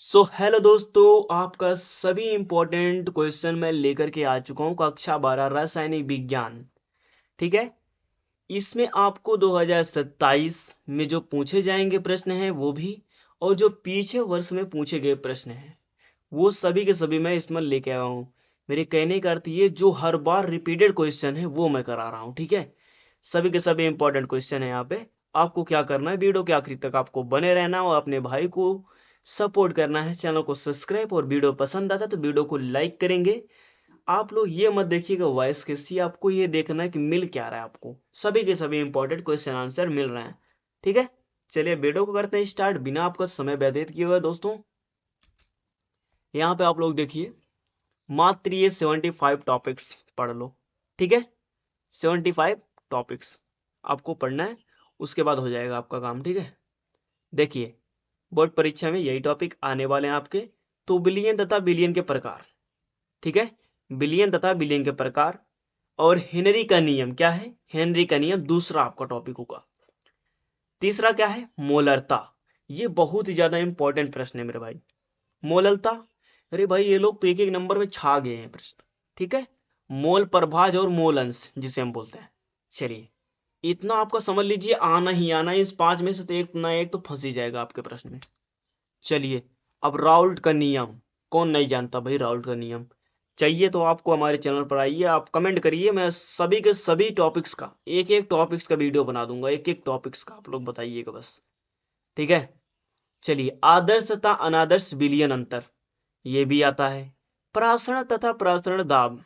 Hello दोस्तों, आपका सभी इंपॉर्टेंट क्वेश्चन मैं लेकर के आ चुका हूँ कक्षा 12 रासायनिक विज्ञान। ठीक है। इसमें आपको 2027 में जो पूछे जाएंगे प्रश्न हैं वो भी, और जो पीछे वर्ष में पूछे गए प्रश्न हैं वो सभी के सभी मैं इसमें लेके आया हूँ। मेरे कहने का अर्थ ये, जो हर बार रिपीटेड क्वेश्चन है वो मैं करा रहा हूँ। ठीक है। सभी के सभी इंपॉर्टेंट क्वेश्चन है यहाँ पे। आपको क्या करना है, वीडियो के आखिरी तक आपको बने रहना और अपने भाई को सपोर्ट करना है। चैनल को सब्सक्राइब, और वीडियो पसंद आता है तो वीडियो को लाइक करेंगे। आप लोग ये मत देखिएगा वॉइस कैसी, आपको ये देखना है कि मिल क्या रहा है। आपको सभी के सभी इंपॉर्टेंट क्वेश्चन आंसर मिल रहे हैं। ठीक है। चलिए वीडियो को करते हैं स्टार्ट बिना आपका समय व्यतीत किए हुए। दोस्तों यहाँ पे आप लोग देखिए, मात्र ये 75 टॉपिक्स पढ़ लो। ठीक है। 75 टॉपिक्स आपको पढ़ना है, उसके बाद हो जाएगा आपका काम। ठीक है। देखिए, बोर्ड परीक्षा में यही टॉपिक आने वाले हैं आपके। तो बिलियन तथा बिलियन के प्रकार। ठीक है। बिलियन तथा बिलियन के प्रकार, और हेनरी का नियम क्या है, हेनरी का नियम दूसरा आपका टॉपिक होगा। तीसरा क्या है, मोलरता। ये बहुत ही ज्यादा इंपॉर्टेंट प्रश्न है मेरे भाई। मोलरता, अरे भाई ये लोग तो एक एक नंबर में छा गए हैं प्रश्न। ठीक है। मोल प्रभाज और मोल अंश जिसे हम बोलते हैं। चलिए, इतना आपका समझ लीजिए, आना ही आना है। इस पांच में से तो एक ना एक तो फंस ही जाएगा आपके प्रश्न में। चलिए, अब राउल्ट का नियम, कौन नहीं जानता भाई राउल्ट का नियम। चाहिए तो आपको हमारे चैनल पर आइए, आप कमेंट करिए, मैं सभी के सभी टॉपिक्स का एक एक टॉपिक्स का वीडियो बना दूंगा। एक एक टॉपिक्स का आप लोग बताइएगा बस। ठीक है। चलिए, आदर्श तथा अनादर्श विलयन अंतर, ये भी आता है। प्रासरण तथा प्रासरण दाब,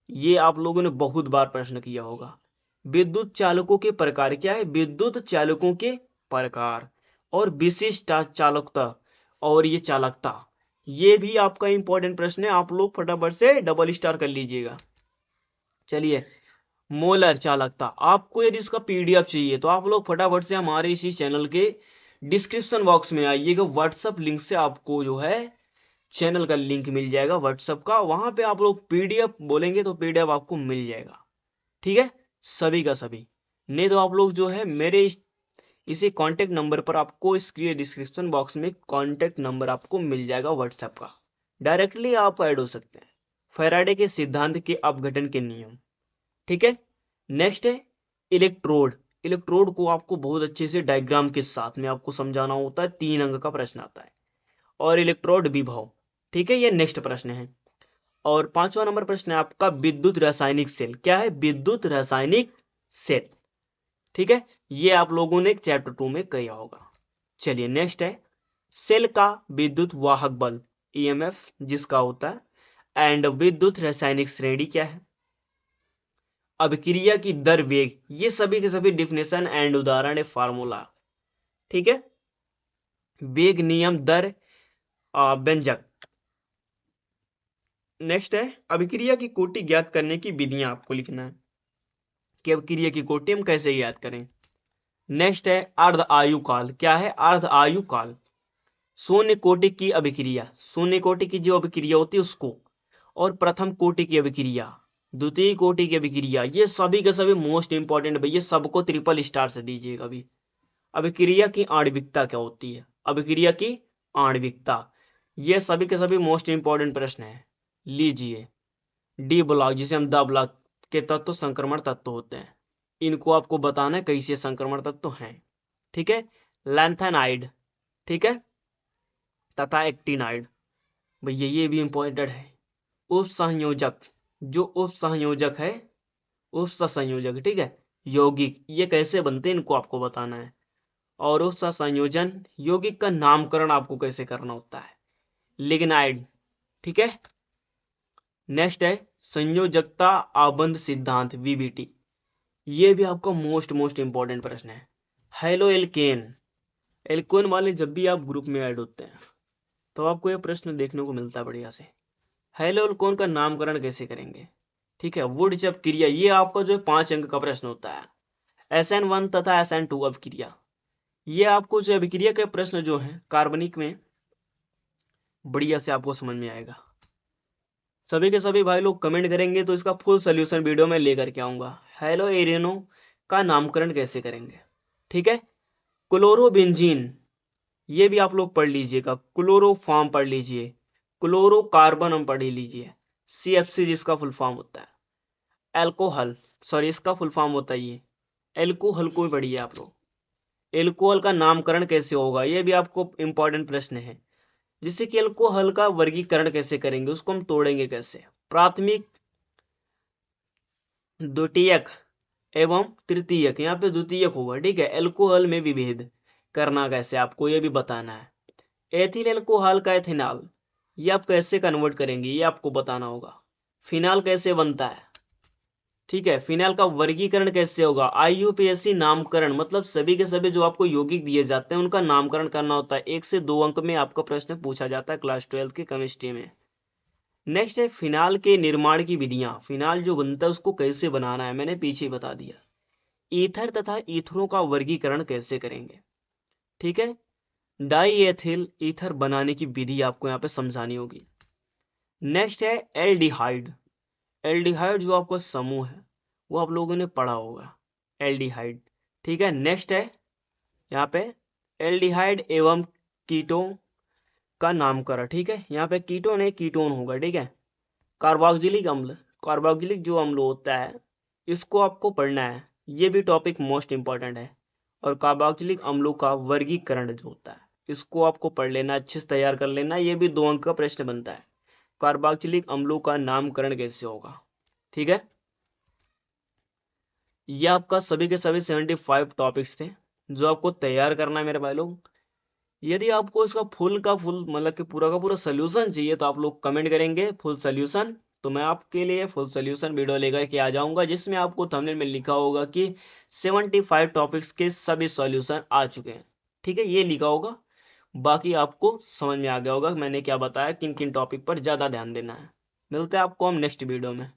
ये आप लोगों ने बहुत बार प्रश्न किया होगा। विद्युत चालकों के प्रकार क्या है, विद्युत चालकों के प्रकार, और विशिष्ट चालकता, और ये चालकता, ये भी आपका इंपॉर्टेंट प्रश्न है। आप लोग फटाफट से डबल स्टार कर लीजिएगा। चलिए, मोलर चालकता, आपको यदि इसका पीडीएफ चाहिए तो आप लोग फटाफट से हमारे इसी चैनल के डिस्क्रिप्शन बॉक्स में आइएगा। व्हाट्सएप लिंक से आपको जो है चैनल का लिंक मिल जाएगा व्हाट्सएप का, वहां पे आप लोग पीडीएफ बोलेंगे तो पीडीएफ आपको मिल जाएगा। ठीक है। सभी का सभी, नहीं तो आप लोग जो है मेरे इसी कांटेक्ट नंबर पर, आपको इसके डिस्क्रिप्शन बॉक्स में कांटेक्ट नंबर आपको मिल जाएगा व्हाट्सएप का, डायरेक्टली आप ऐड हो सकते हैं। फैराडे के सिद्धांत के अपघटन के नियम। ठीक है। नेक्स्ट है इलेक्ट्रोड। इलेक्ट्रोड को आपको बहुत अच्छे से डायग्राम के साथ में आपको समझाना होता है, 3 अंक का प्रश्न आता है। और इलेक्ट्रोड विभव। ठीक है, ये नेक्स्ट प्रश्न है। और 5वां नंबर प्रश्न है आपका विद्युत रासायनिक सेल। क्या है, विद्युत रासायनिक सेल। ठीक है। ये आप लोगों ने चैप्टर 2 में किया होगा। चलिए, नेक्स्ट है सेल का विद्युत वाहक बल, ईएमएफ जिसका होता है। एंड विद्युत रासायनिक श्रेणी क्या है, अभिक्रिया की दर, वेग, ये सभी के सभी डिफिनेशन एंड उदाहरण है, फार्मूला। ठीक है। वेग, नियम, दर, व्यंजक। नेक्स्ट है अभिक्रिया की कोटि ज्ञात करने की विधियां आपको लिखना है कि अभिक्रिया की कोटि हम कैसे ज्ञात करें। नेक्स्ट है अर्ध आयु काल। क्या है, अर्ध आयु काल। शून्य कोटि की अभिक्रिया, शून्य कोटि की जो अभिक्रिया होती है उसको, और प्रथम कोटि की अभिक्रिया, द्वितीय कोटि की अभिक्रिया, ये सभी के सभी मोस्ट इंपॉर्टेंट भैया, सबको ट्रिपल स्टार से दीजिएगा अभी। अभिक्रिया की आणविकता क्या होती है, अभिक्रिया की आणविकता, ये सभी के सभी मोस्ट इंपॉर्टेंट प्रश्न है। लीजिए, डी ब्लॉक जिसे हम द ब्लॉक के तत्व संक्रमण तत्व होते हैं, इनको आपको बताना है कैसे संक्रमण तत्व हैं। ठीक है। लैंथेनाइड, ठीक है, तथा एक्टिनाइड, भैया ये भी इंपॉर्टेंट है। उप संयोजक, जो उप संयोजक है, उप संयोजक, ठीक है, यौगिक, ये कैसे बनते हैं इनको आपको बताना है। और उप संयोजन यौगिक का नामकरण आपको कैसे करना होता है। लिग्नाइड। ठीक है। नेक्स्ट है संयोजकता आबंध सिद्धांत, वीबीटी, ये भी आपका मोस्ट मोस्ट इंपॉर्टेंट प्रश्न है। हेलो एल्केन, एल्केन वाले जब भी आप ग्रुप में ऐड होते हैं तो आपको यह प्रश्न देखने को मिलता है बढ़िया से, हेलो एल्केन का नामकरण कैसे करेंगे। ठीक है। वुडचप क्रिया, ये आपका जो 5 अंक का प्रश्न होता है। SN1 तथा SN2 अभिक्रिया, ये आपको जो अभिक्रिया के प्रश्न जो है कार्बनिक में बढ़िया से आपको समझ में आएगा। सभी के सभी भाई लोग कमेंट करेंगे तो इसका फुल सोल्यूशन वीडियो में लेकर के आऊंगा। हेलो एरिनो का नामकरण कैसे करेंगे। ठीक है। क्लोरोबेंजीन, ये भी आप लोग पढ़ लीजिएगा। क्लोरोफॉर्म पढ़ लीजिए, क्लोरोकार्बन हम पढ़ लीजिए, CFC जिसका फुल फॉर्म होता है। एल्कोहल, सॉरी इसका फुल फॉर्म होता है ये, एल्कोहल को भी पढ़िए आप लोग। एल्कोहल का नामकरण कैसे होगा, ये भी आपको इंपॉर्टेंट प्रश्न है। जिससे कि एल्कोहल का वर्गीकरण कैसे करेंगे, उसको हम तोड़ेंगे कैसे। प्राथमिक, द्वितीयक एवं तृतीयक, यहाँ पे द्वितीयक होगा, ठीक है। एल्कोहल में विभेद करना कैसे, आपको ये भी बताना है। एथिल एल्कोहल का एथेनॉल, ये आप कैसे कन्वर्ट करेंगे, ये आपको बताना होगा। फिनाल कैसे बनता है, ठीक है। फिनाल का वर्गीकरण कैसे होगा। IUPAC नामकरण, मतलब सभी के सभी जो आपको यौगिक दिए जाते हैं उनका नामकरण करना होता है। 1 से 2 अंक में आपका प्रश्न पूछा जाता है क्लास 12 की केमिस्ट्री में। नेक्स्ट है फिनाल के निर्माण की विधियां। फिनाल जो बनता है उसको कैसे बनाना है, मैंने पीछे बता दिया। ईथर तथा ईथरों का वर्गीकरण कैसे करेंगे, ठीक है। डाई एथिल ईथर बनाने की विधि आपको यहाँ पे समझानी होगी। नेक्स्ट है एल्डिहाइड। एल्डिहाइड जो आपका समूह है वो आप लोगों ने पढ़ा होगा, एल्डिहाइड, ठीक है। नेक्स्ट है यहाँ पे एल्डिहाइड एवं कीटों का नामकरण, ठीक है। यहाँ पे कीटोन है, कीटोन होगा, ठीक है। कार्बोक्जिलिक अम्ल, कार्बोक्जिलिक जो अम्ल होता है इसको आपको पढ़ना है, ये भी टॉपिक मोस्ट इंपॉर्टेंट है। और कार्बोक्जिलिक अम्लों का वर्गीकरण जो होता है इसको आपको पढ़ लेना, अच्छे से तैयार कर लेना, ये भी 2 अंक का प्रश्न बनता है। कार्बोक्जिलिक अम्लों का नामकरण कैसे होगा, ठीक है। ये आपका सभी के सभी 75 टॉपिक्स थे जो आपको तैयार करना है मेरे भाई लोग। यदि आपको इसका फुल का फुल मतलब कि पूरा का पूरा सोल्यूशन चाहिए तो आप लोग कमेंट करेंगे फुल सोल्यूशन, तो मैं आपके लिए फुल सोल्यूशन वीडियो लेकर के आ जाऊंगा जिसमें आपको थंबनेल में लिखा होगा कि 75 टॉपिक्स के सभी सॉल्यूशन आ चुके हैं, ठीक है। ये लिखा होगा, बाकी आपको समझ में आ गया होगा मैंने क्या बताया, किन किन टॉपिक पर ज़्यादा ध्यान देना है। मिलते हैं आपको हम नेक्स्ट वीडियो में।